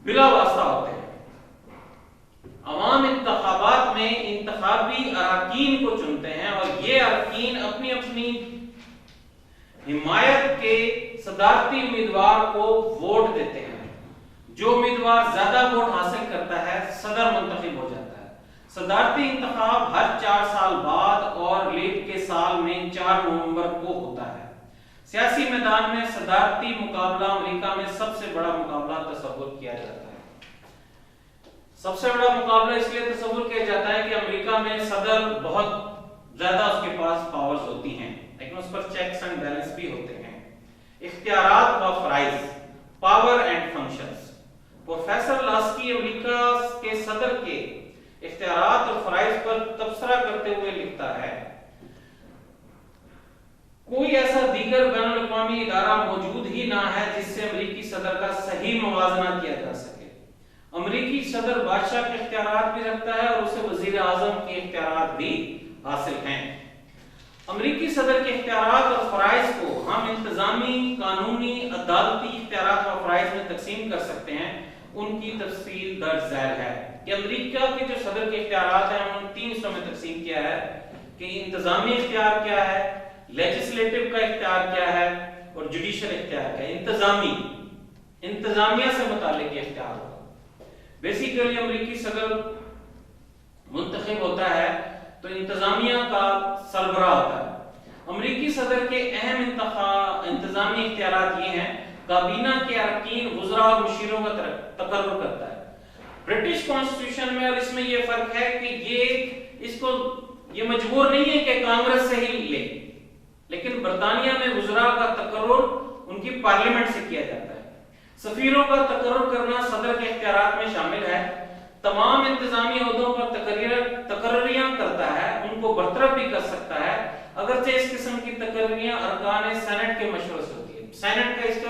بلا واسطہ ہوتے ہیں۔ عوام انتخابات میں انتخابی اراکین کو چنتے ہیں اور یہ اراکین اپنی اپنی حمایت کے صدارتی امیدوار کو ووٹ دیتے ہیں۔ جو امیدوار زیادہ ووٹ حاصل کرتا ہے صدر منتخب ہو جاتا ہے۔ صدارتی انتخاب ہر 4 سال بعد اور لیپ کے سال میں 4 نومبر کو ہوتا ہے۔ سیاسی میدان میں صدارتی مقابلہ امریکہ میں سب سے بڑا مقابلہ تصور کیا جاتا ہے۔ سب سے بڑا مقابلہ اس لیے تصور کیا جاتا ہے کہ امریکہ میں صدر بہت زیادہ اس کے پاس پاورز ہوتی ہیں، لیکن اس پر چیکس اینڈ بیلنس بھی ہوتے ہیں۔ اختیارات و فرائض، پاور اینڈ فنکشنز۔ پروفیسر لاسکی امریکہ کے صدر کے اختیارات اور فرائض پر تبصرہ کرتے ہوئے لکھتا ہے، کوئی ایسا دیگر بین الاقوامی ادارہ موجود ہی نہ ہے جس سے امریکی صدر کا صحیح موازنہ کیا جا سکے۔ امریکی صدر بادشاہ کے اختیارات بھی رکھتا ہے اور اسے وزیر اعظم کے اختیارات بھی حاصل ہیں۔ امریکی صدر کے اختیارات اور فرائض کو ہم انتظامی، قانونی، عدالتی اختیارات و فرائض میں تقسیم کر سکتے ہیں۔ ان کی تفصیل درج ذیل ہے کہ امریکہ کے جو صدر کے اختیارات ہیں انہوں نے 3 حصوں میں تقسیم کیا ہے کہ انتظامی اختیار کیا ہے، لیجسلیٹو کا اختیار کیا ہے اور جوڈیشل اختیار کیا ہے۔ انتظامیہ سے متعلق یہ اختیار ہوگا۔ بیسیکلی امریکی صدر منتخب ہوتا ہے تو انتظامیہ کا سربراہ ہوتا ہے۔ امریکی صدر کے اہم انتظامی اختیارات یہ ہیں، کابینہ کے اراکین، وزراء اور مشیروں کا تقرر کرتا ہے۔ برٹش کانسٹیٹیوشن میں اور اس میں یہ فرق ہے کہ یہ مجبور نہیں ہے کہ کانگریس سے ہی لے، لیکن برطانیہ میں وزراء کا تقرر ان کی پارلیمنٹ سے کیا جاتا ہے۔ سفیروں کا تقرر کرنا صدر کے اختیارات میں شامل ہے۔ تمام انتظامی عہدوں پر تقرریاں کرتا ہے، ان کو برطرف بھی کر سکتا ہے، اگرچہ اس قسم کی تقرریاں ارکان سینٹ کے مشورے سے ہوتی ہے۔ سینٹ کا اس کا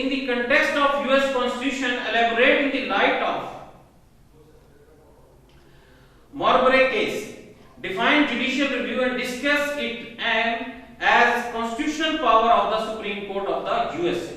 in the context of US Constitution, elaborate in the light of Marbury case, define judicial review and discuss it and as constitutional power of the Supreme Court of the USA.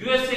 USA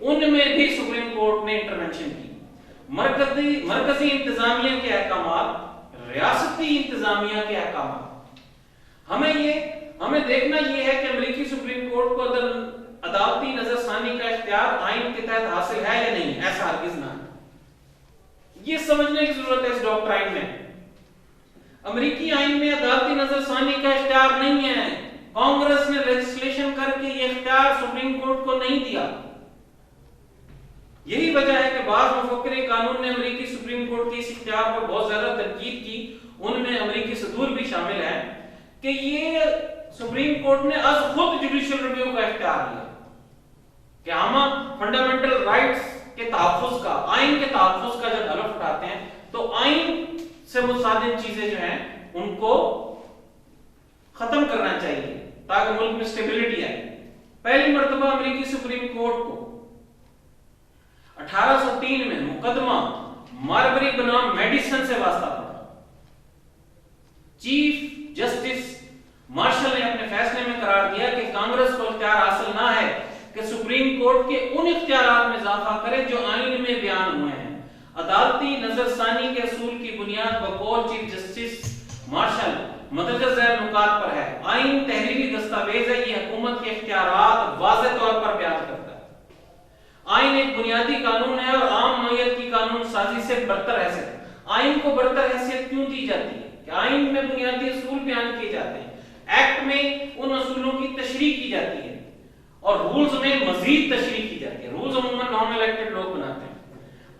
ان میں بھی supreme court نے intervention کی. مرکزی انتظامیہ کے احکامات، ریاستی انتظامیہ کے احکامات، ہمیں دیکھنا یہ ہے کہ امریکی سپریم کورٹ کو عدالتی نظر ثانی کا اختیار آئین کے تحت حاصل ہے یا نہیں. ایسا ہرگز نہ ہے. یہ سمجھنے کی ضرورت ہے اس ڈاکٹرائن میں. امریکی آئین میں عدالتی نظر ثانی کا اختیار نہیں ہے. کانگریس نے لیجسلیشن کر کے یہ اختیار سپریم کورٹ کو نہیں دیا. یہی وجہ ہے کہ بعض مفکرین قانون نے امریکی سپریم کورٹ کی اس اختیار پر بہت زیادہ تنقید کی. ان میں امریکی صدور بھی شامل ہیں کہ یہ سپریم کورٹ نے از خود جوڈیشل ریویو کا اختیار لیا کہ ہم فنڈامنٹل رائٹس کے تحفظ کا، آئین کے تحفظ کا جب حلف اٹھاتے ہیں تو آئین سے متصادم چیزیں جو ہیں ان کو ختم کرنا چاہیے تاکہ ملک میں سٹیبلٹی آئے. پہلی مرتبہ امریکی سپریم کورٹ کو 1803 میں مقدمہ ماربری بنام میڈیسن سے واسطہ پڑا. چیف جسٹس مارشل نے اپنے فیصلے میں قرار دیا کہ کانگریس کو اختیار حاصل نہ ہے کہ سپریم کورٹ کے ان اختیارات میں اضافہ کرے جو آئین میں بیان ہوئے ہیں. عدالتی نظر ثانی کے اصول کی بنیاد بقول چیف جسٹس مارشل مندرجہ ذیل نکات پر ہے. آئین تحریری دستاویز ہے، یہ حکومت کے اختیارات واضح طور پر بیان کرتا ہے. آئین ایک بنیادی قانون ہے اور عام نوعیت کی قانون سازی سے برتر حیثیت. آئین کو برتر حیثیت کیوں دی جاتی ہے کہ آئین میں بنیادی اصول بیان کیے جاتے ہیں. ایکٹ میں ان اصولوں کی تشریح کی جاتی ہے اور رولز میں مزید تشریح کی جاتی ہے. رولز عموماً نان الیکٹڈ لوگ بناتے ہیں.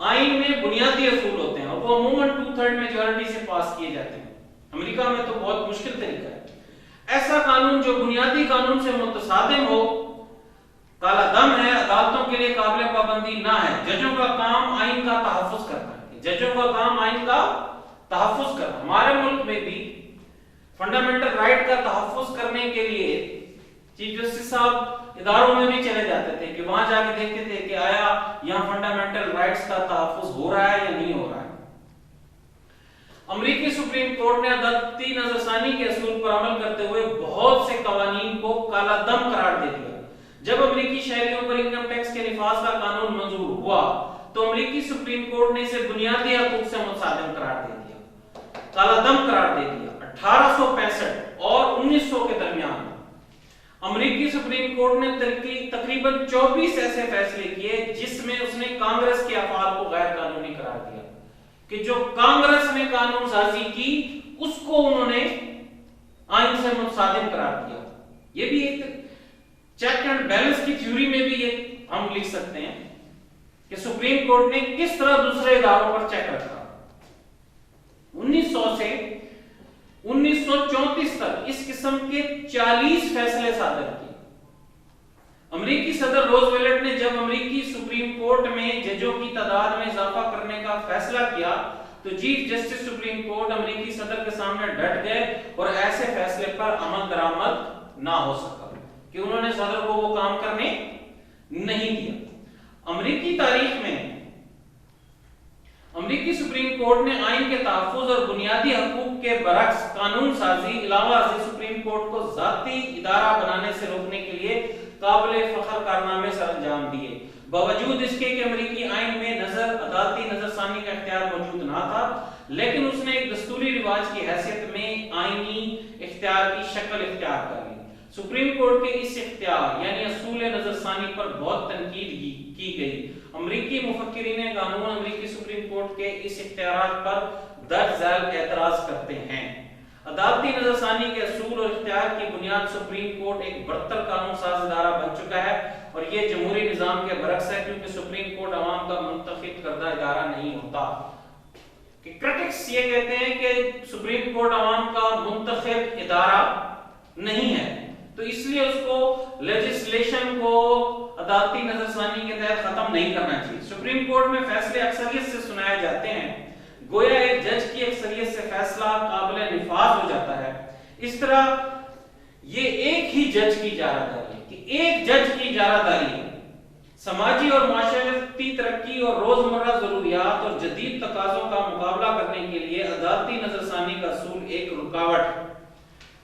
آئین میں بنیادی اصول ہوتے ہیں اور وہ عموماً 2/3 میجورٹی سے پاس کیے جاتے ہیں. امریکہ میں تو بہت مشکل طریقہ ہے. ایسا قانون جو بنیادی قانون سے متصادم ہو کالا دم ہے، عدالتوں کے لیے قابل پابندی نہ ہے. ججوں کا کام آئین کا تحفظ کرنا ہے. ججوں کا کام آئین کا تحفظ کرنا. ہمارے ملک میں بھی فنڈامنٹل رائٹ کا تحفظ کرنے کے لیے چیف جسٹس صاحب اداروں میں بھی چلے جاتے تھے کہ وہاں جا کے دیکھتے تھے کہ آیا یہاں فنڈامنٹل رائٹس کا تحفظ ہو رہا ہے یا نہیں ہو رہا ہے. امریکی سپریم کورٹ نے عدالتی نظر ثانی کے اصول پر عمل کرتے ہوئے بہت سے قوانین کو کالا دم قرار دے دیا. جب امریکی شہریوں پر انکم ٹیکس کے نفاذ کا قانون منظور ہوا تو امریکی سپریم کورٹ نے اسے بنیادی حقوق سے متصادم قرار دے دیا، کالا دم قرار دے دیا. 1865 اور 1900 کے درمیان امریکی سپریم کورٹ نے تقریباً 24 ایسے فیصلے کیے جس میں اس نے کانگریس کے افعال کو غیر قانونی قرار دیا کہ جو کانگریس نے قانون سازی کی اس کو انہوں نے آئین سے متصادم قرار دیا. یہ بھی ایک چیک اینڈ بیلنس کی تھیوری میں بھی یہ ہم لکھ سکتے ہیں کہ سپریم کورٹ نے کس طرح دوسرے اداروں پر چیک رکھا. 1900 سے 1934 تک اس قسم کے 40 فیصلے صادر کیے. امریکی صدر روزویلٹ نے جب امریکی سپریم کورٹ میں ججوں کی تعداد میں اضافہ کرنے کا فیصلہ کیا تو چیف جسٹس سپریم کورٹ امریکی صدر کے سامنے ڈٹ گئے اور ایسے فیصلے پر عمل درآمد نہ ہو سکا کہ انہوں نے صدر کو وہ کام کرنے نہیں دیا. امریکی تاریخ میں امریکی سپریم کورٹ نے آئین کے تحفظ اور بنیادی حقوق کے برعکس قانون سازی علاوہ ازیں سپریم کورٹ کو ذاتی ادارہ بنانے سے روکنے کے لیے قابل فخر کارنامے سر انجام دیے. باوجود اس کے کہ امریکی آئین میں عدالتی نظر ثانی کا اختیار موجود نہ تھا، لیکن اس نے ایک دستوری رواج کی حیثیت میں آئینی اختیار کی شکل اختیار کر لی. سپریم کورٹ کے اس اختیار یعنی اصول نظر ثانی پر بہت تنقید کی گئی. امریکی مفکرین قانون امریکی سپریم کورٹ کے اس اختیارات پر درج ذیل اعتراض کرتے ہیں. عدالتی نظر ثانی کے اصول اور اختیار کی بنیاد سپریم کورٹ ایک برتر قانون ساز ادارہ بن چکا ہے اور یہ جمہوری نظام کے برعکس ہے کیونکہ سپریم کورٹ عوام کا منتخب کردہ ادارہ نہیں ہوتا. کہ کرٹکس یہ کہتے ہیں کہ سپریم کورٹ عوام کا منتخب ادارہ نہیں ہے تو اس لیے اس کو لیجسلیشن کو عدالتی نظر ثانی کے تحت ختم نہیں کرنا چاہیے. سپریم کورٹ میں فیصلے اکثریت سے سنائے جاتے ہیں، گویا ایک جج کی اکثریت سے فیصلہ قابل نفاذ ہو جاتا ہے. اس طرح یہ ایک ہی جج کی اجارہ داری کہ ایک جج کی اجارہ داری سماجی اور معاشرتی ترقی اور روزمرہ ضروریات اور جدید تقاضوں کا مقابلہ کرنے کے لیے عدالتی نظر ثانی کا اصول ایک رکاوٹ ہے.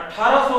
1800